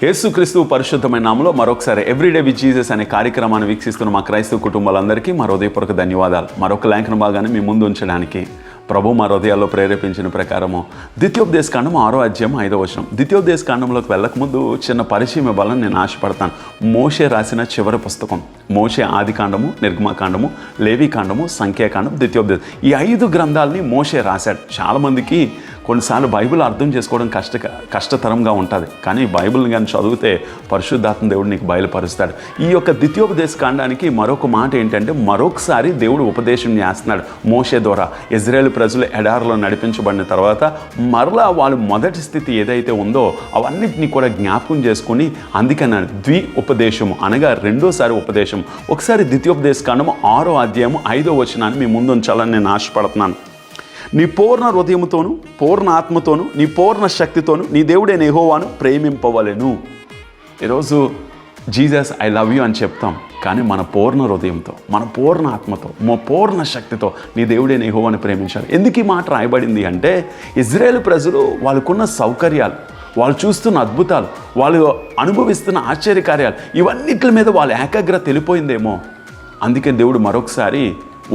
యేసుక్రీస్తు పరిశుద్ధమైన నామములో మరొకసారి ఎవ్రీడే విత్ జీసస్ అనే కార్యక్రమాన్ని వీక్షిస్తున్న మా క్రైస్తవ కుటుంబాలందరికీ మా హృదయపూర్వక ధన్యవాదాలు. మరొక లేఖన భాగాన్ని మీ ముందు ఉంచడానికి ప్రభు మా హృదయాల్లో ప్రేరేపించిన ప్రకారము ద్వితీయోపదేశకాండం 6వ అధ్యాయం 5వ వచనం. ద్వితీయోపదేశకాండంలోకి వెళ్ళకముందు చిన్న పరిచయం ఇవ్వాలని నేను ఆశపడతాను. మోషే రాసిన చివరి పుస్తకం మోషే ఆదికాండము, నిర్గమకాండము, లేవీకాండము, సంఖ్యాకాండం, ద్వితీయోపదేశం, ఈ 5 గ్రంథాలని మోషే రాశాడు. చాలామందికి కొన్నిసార్లు బైబిల్ అర్థం చేసుకోవడం కష్టతరంగా ఉంటుంది. కానీ బైబిల్ని కానీ చదివితే పరిశుద్ధాత్మ దేవుడు నీకు బయలుపరుస్తాడు. ఈ యొక్క ద్వితీయోపదేశ కాండానికి మరొక మాట ఏంటంటే, మరొకసారి దేవుడు ఉపదేశం చేస్తున్నాడు మోషే ద్వారా. ఇజ్రాయేల్ ప్రజలు ఎడారిలో నడిపించబడిన తర్వాత మరలా వాళ్ళు మొదటి స్థితి ఏదైతే ఉందో అవన్నిటిని కూడా జ్ఞాపకం చేసుకుని, అందుకని ఉపదేశము అనగా రెండోసారి ఉపదేశం. ఒకసారి ద్వితీయోపదేశ కాండము 6వ అధ్యాయము 5వ వచనాన్ని మీ ముందు ఉంచాలని నేను ఆశపడుతున్నాను. నీ పూర్ణ హృదయముతోను, పూర్ణ ఆత్మతోను, నీ పూర్ణ శక్తితోను నీ దేవుడైన యెహోవాను ప్రేమింపవలెను. ఈరోజు జీసస్ ఐ లవ్ యూ అని చెప్తాం, కానీ మన పూర్ణ హృదయంతో, మన పూర్ణ ఆత్మతో, మన పూర్ణ శక్తితో నీ దేవుడైన యెహోవాను ప్రేమించాలి. ఎందుకు ఈ మాట రాయబడింది అంటే, ఇజ్రాయేల్ ప్రజలు వాళ్ళకున్న సౌకర్యాలు, వాళ్ళు చూస్తున్న అద్భుతాలు, వాళ్ళు అనుభవిస్తున్న ఆశ్చర్యకార్యాలు, ఇవన్నిటి మీద వాళ్ళ ఏకాగ్రత వెళ్ళిపోయిందేమో. అందుకే దేవుడు మరొకసారి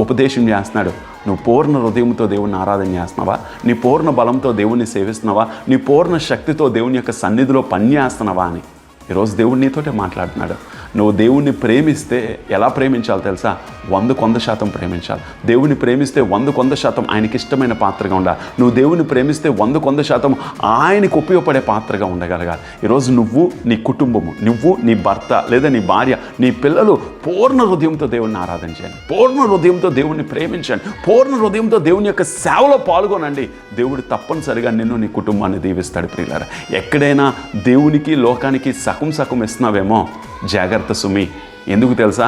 ఉపదేశం చేస్తున్నాడు. నువ్వు పూర్ణ హృదయంతో దేవుణ్ణి ఆరాధన చేస్తున్నావా? నీ పూర్ణ బలంతో దేవుణ్ణి సేవిస్తున్నావా? నీ పూర్ణ శక్తితో దేవుని యొక్క సన్నిధిలో పని చేస్తున్నావా అని ఈరోజు దేవుడు నీతోటే మాట్లాడుతున్నాడు. నువ్వు దేవుణ్ణి ప్రేమిస్తే ఎలా ప్రేమించాలో తెలుసా? 100% ప్రేమించాలి. దేవుని ప్రేమిస్తే 100% ఆయనకి ఇష్టమైన పాత్రగా ఉండాలి. నువ్వు దేవుని ప్రేమిస్తే 100% ఆయనకు ఉపయోగపడే పాత్రగా ఉండగలగాలి. ఈరోజు నువ్వు, నీ కుటుంబము, నువ్వు, నీ భర్త లేదా నీ భార్య, నీ పిల్లలు పూర్ణ హృదయంతో దేవుణ్ణి ఆరాధన చేయండి. పూర్ణ హృదయంతో దేవుణ్ణి ప్రేమించండి. పూర్ణ హృదయంతో దేవుని యొక్క సేవలో పాల్గొనండి. దేవుడు తప్పనిసరిగా నిన్ను, నీ కుటుంబాన్ని దీవిస్తాడు. ప్రియులారా, ఎక్కడైనా దేవునికి లోకానికి సగం ఇస్తున్నావేమో జాగ్రత్త సుమి. ఎందుకు తెలుసా?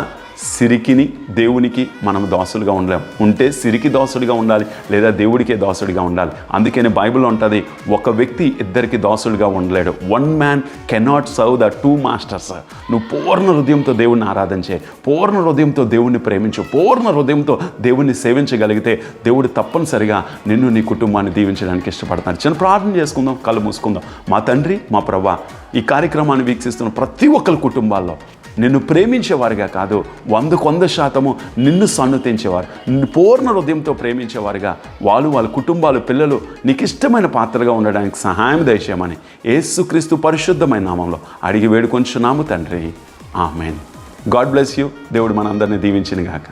సిరికిని దేవునికి మనం దాసులుగా ఉండలేం. ఉంటే సిరికి దాసుడిగా ఉండాలి, లేదా దేవుడికే దాసుడిగా ఉండాలి. అందుకని బైబిల్లో ఉంటుంది, ఒక వ్యక్తి ఇద్దరికి దాసుడిగా ఉండలేడు. 1 man cannot serve the 2 masters. నువ్వు పూర్ణ హృదయంతో దేవుణ్ణి ఆరాధన చేయి, పూర్ణ హృదయంతో దేవుణ్ణి ప్రేమించు, పూర్ణ హృదయంతో దేవుణ్ణి సేవించగలిగితే దేవుడు తప్పనిసరిగా నిన్ను, నీ కుటుంబాన్ని దీవించడానికి ఇష్టపడతాడు. చిన్న ప్రార్థన చేసుకుందాం, కళ్ళు మూసుకుందాం. మా తండ్రి, మా ప్రభువా, ఈ కార్యక్రమాన్ని వీక్షిస్తున్న ప్రతి ఒక్కరి కుటుంబాల్లో నిన్ను ప్రేమించేవారుగా కాదు, 100% నిన్ను సన్నుతించేవారు, పూర్ణ హృదయంతో ప్రేమించేవారుగా వాళ్ళ కుటుంబాలు, పిల్లలు నీకు ఇష్టమైన పాత్రగా ఉండడానికి సహాయం దయచేయమని యేసుక్రీస్తు పరిశుద్ధమైన నామంలో అడిగి వేడుకొంచున్నాము తండ్రి. ఆమేన్. God bless you. దేవుడు మనందరినీ దీవించిన గాక.